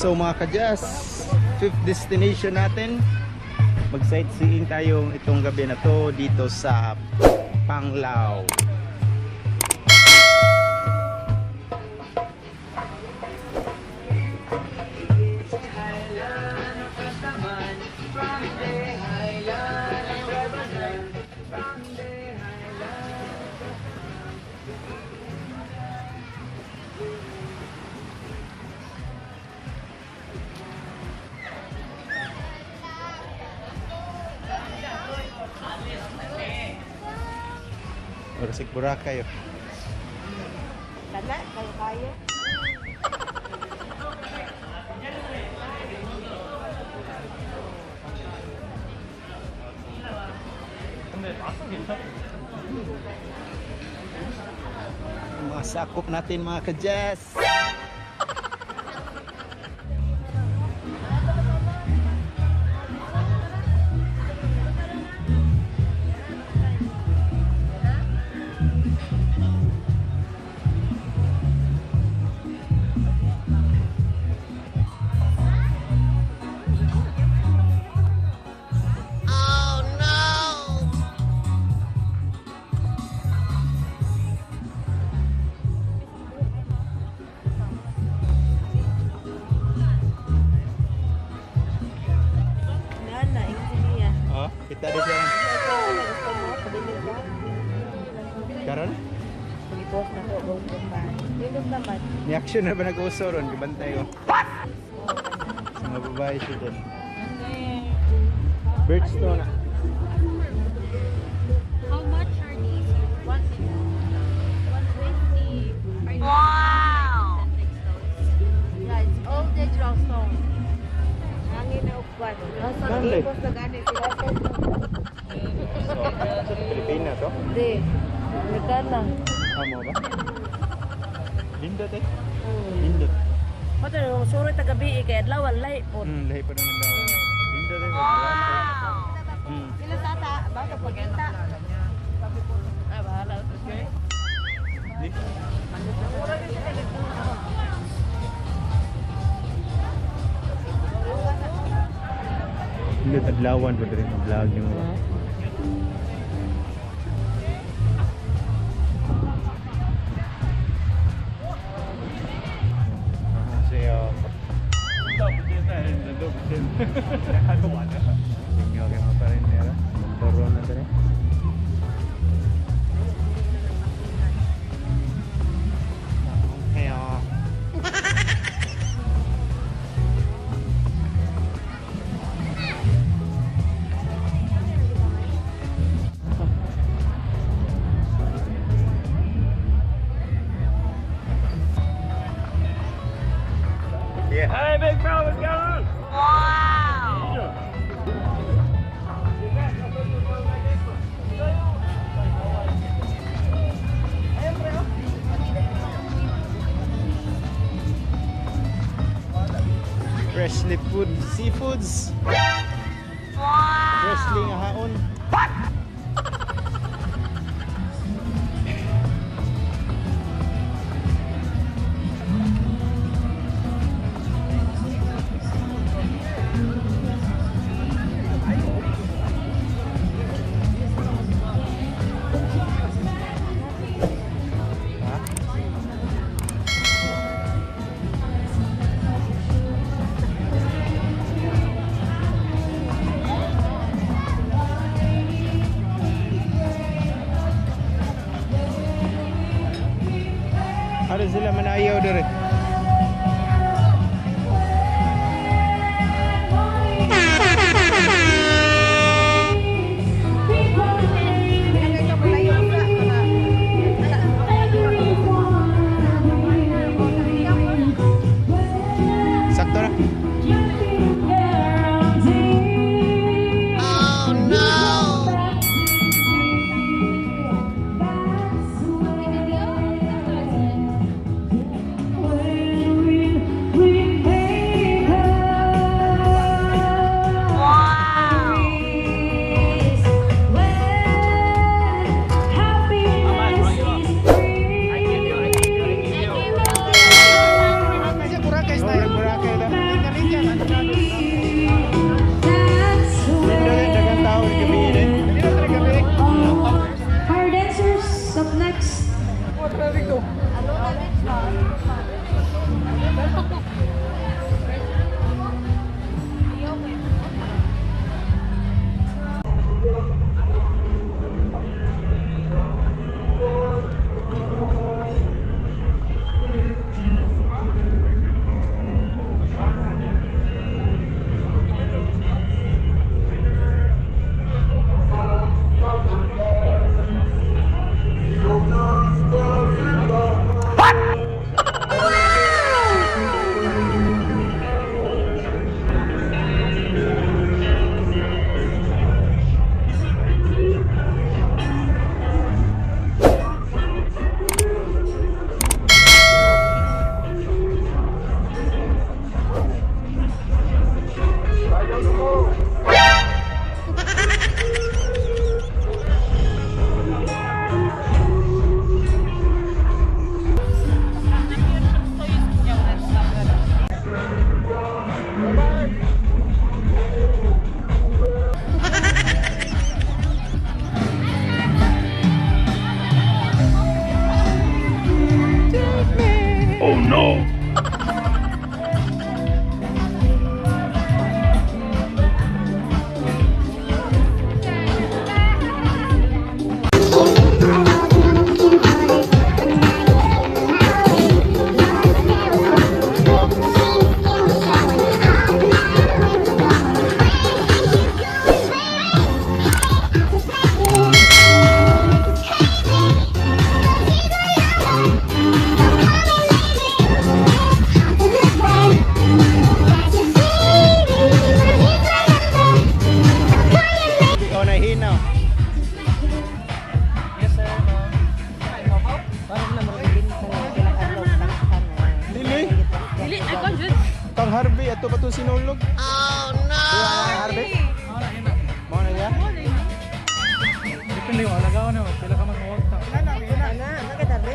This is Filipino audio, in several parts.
So mga kadyas, fifth destination natin. Mag-sightseeing tayo itong gabi na to dito sa Panglao. Orasik Boracay. Kana, kalau kaya. Mga sakop natin mga kadyas. Kita ada siya. Karon? Pag-ipost na ko, gawin ba? Lindog naman. Ni action na ba nag-uso ron? Gibantay ko. Sa mga babae siya doon. Birdstone na. How much are these? 120. Wow! Yeah, it's all natural stone. Hangin na ukwan. Nasa Ganda. ipos na ganit. So, sa Pilipinas to? Hindi. Amerikana. Amo ba? Lindot eh. Lindot. Mata yung suri tagabi kay adlaw walay po. Lahi pa naman daw. Lindot eh. Wow! Sila tata, bago pagkita. Ah, bahala. Okay. Lindot adlawan pa rin ang vlog nyo. Tinggal kayak apa ini ya? Turun nanti nih. Heyo. Yeah. Hey, big bro, what's going on? Wow. Freshly food seafoods. Wow. Freshly nga haon. Ada sila manayaw dire. Sakto na. Boracay. Ikaw na hinaw. Dili. Dili, ako jud. Kang Harvey, ato pa itong sinulog. Oh no! Harvey? Mo na yan? Depende yung alagawan naman, pila ka mag-walk.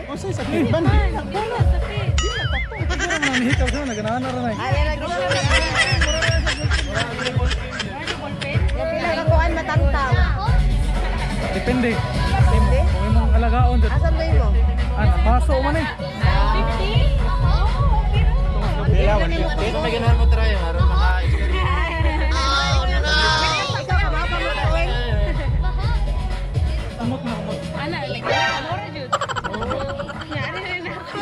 O sa'yo, sakit ba? Wala, sakit. Hindi naman nanihikaw siya, naganahan na rin ay. Depende. Kung imong alagaon dyan. Paso man eh. 50? Pila, 150. May ganahan mo try, maroon maka-experience. Amot na amot. Ana, like, amor jud. Nyari rin ako.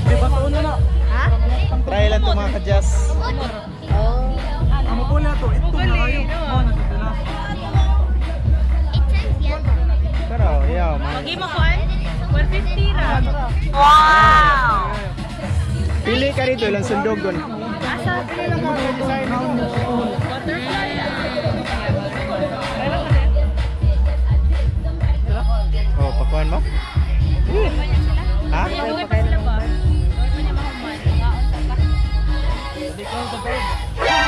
Di ba taon na na? Try lang ito mga ka-jazz. Amo po na to, ito na kayo. Oh, nagdala. Pero, yaw, Pagi mo ko 150 ra. pili ka rito, ilang sundogon. Asa? Butterfly. Oh, pakuhan mo? Ha? Iuwi pa sila ba? Iuwi pa niya mahuman. Ngaon sa ka.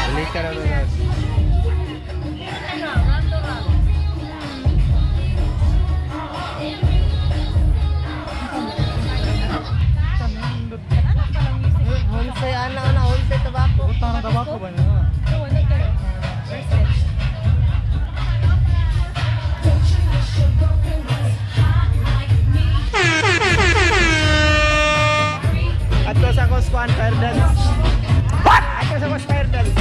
Pili ka na rin. Utang na tabako ba niya? Ato sa Cosquan Fire Dance. What? Ato sa Cosquan Fire Dance.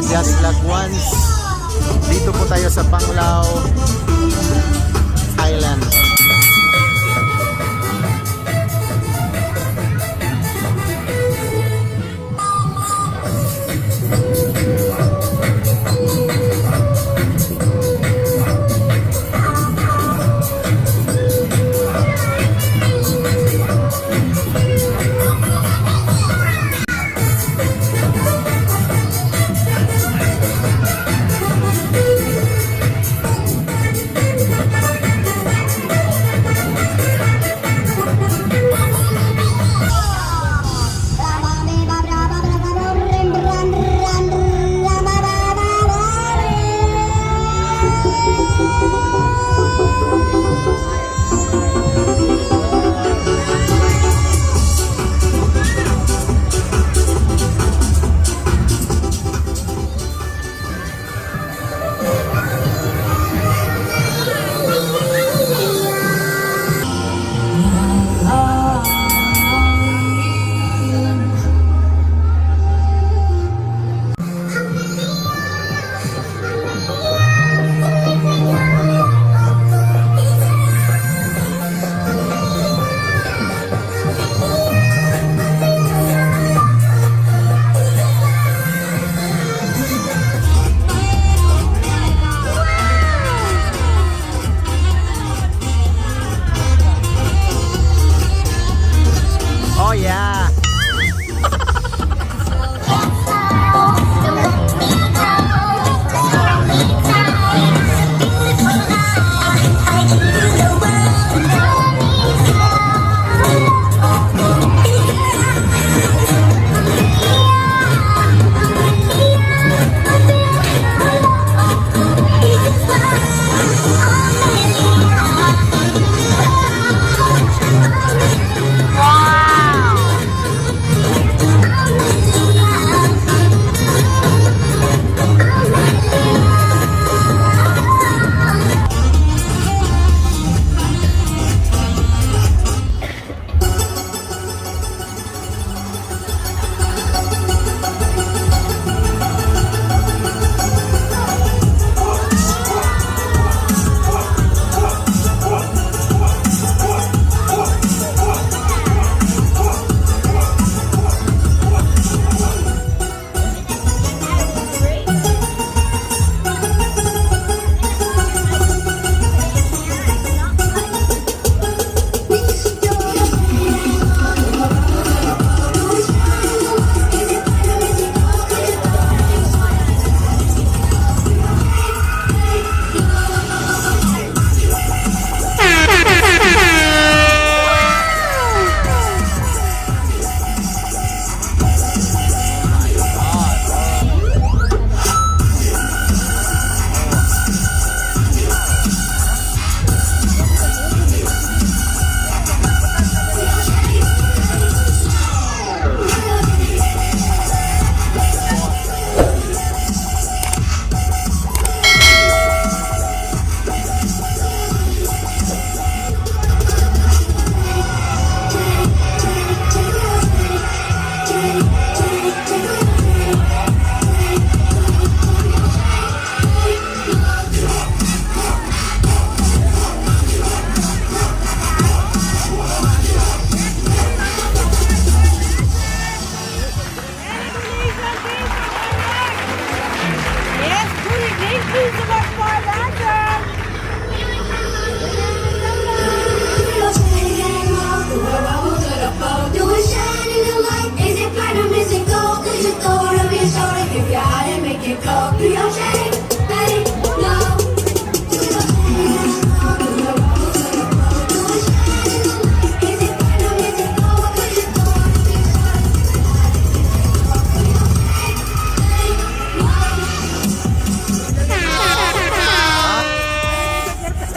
Just Lag Once. Dito po tayo sa Panglao Island. Oh yeah. Yes, fully naked sa mga palasan.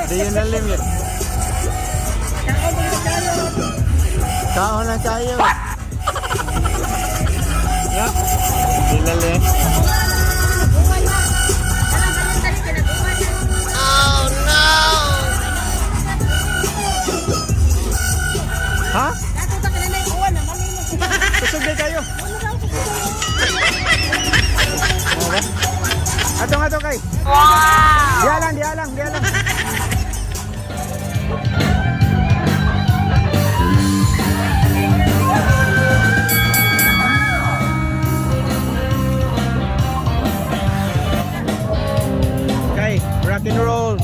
Di yun ang limit. Kaon na tayo. Yeah. Di na limit. Oh no! Ha? Susugay kayo. Atong kay. Wow! Dia lang. Okay, rock and roll.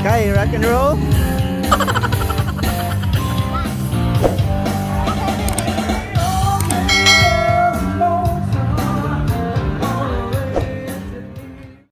Okay, rock and roll.